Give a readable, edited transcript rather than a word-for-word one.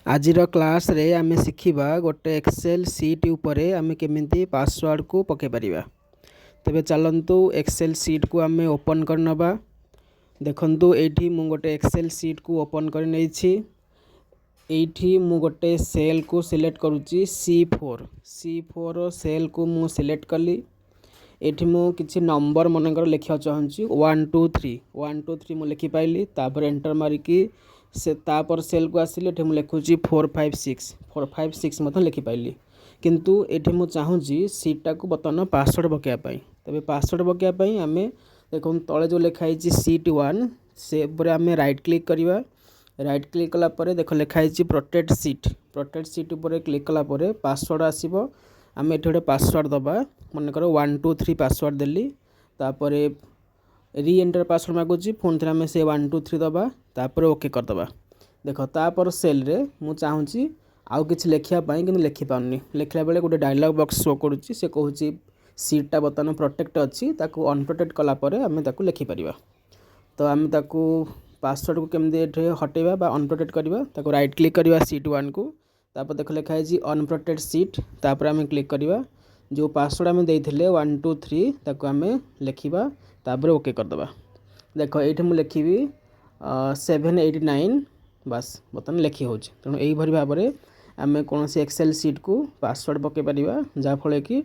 आजिर class रे आमे शिखिबा गोटे एक्सेल सीट उपरे आमे केमिति पासवर्ड को पके परिबा। तेबे चलंतु एक्सेल सीट को आमे ओपन कर नबा। देखंतु एठी मु गोटे एक्सेल सीट को ओपन कर नेछि। एठी मु गोटे सेल को सिलेक्ट करूची C4 सेल को मु सिलेक्ट कली। एठी मु किछि नंबर मनकर लिखिया चाहूची 1 2 3 मु लिखि पाइली। तापर एंटर मारी की से तापर सेल को आसिले एठी मु लिखुची 4 5 6 मतलब लिखि पाइली। किंतु एठी मु चाहूची सीटा को बतन पासवर्ड पकेया पई। तबे पासवर्ड पकेया पई आमे देखन तळे जो लिखाई छि सीट 1 से ऊपर आमे राइट क्लिक करिवा। राइट क्लिक कला परे देखो लिखाई छि प्रोटेक्ट सीट ऊपर क्लिक कला परे पासवर्ड आसीबो। आमे एठी गोटे पासवर्ड दबा मन करो 1 2 3 पासवर्ड देली। तापरे री एंटर पासवर्ड मागुची फोन थरे आमे से 1 2 3 दबा। तापर ओके कर दबा। देखो तापर सेल रे मु चाहूची आउ किछि लेखिया पई किंतु लेखि पाउनी। लेखला बेले गोटे डायलॉग बॉक्स शो करूची से कहूची सीटा बतन प्रोटेक्ट अछि ताकू अनप्रोटेक्ट कला परे आमे ताकू लेखि परिबा। तो आमे ताकू पासवर्ड को केमदे एठे हटेबा बा अनप्रोटेक्ट करबा ताकू राइट क्लिक करबा सीट 1 को। तापर देखो लिखा है जी अनप्रोटेक्ट सीट। तापर आमे क्लिक करबा जो पासवर्ड आमे देइथिले 1 2 3 ताकू आमे लेखिबा। तापर ओके कर दबा। देखो एठे मु लेखिबी 789 बस बतन लेखि होछि। तेणु एही भरी भाबरे आमे कोनोसी एक्सेल सीट को पासवर्ड पके परिबा जा फळे कि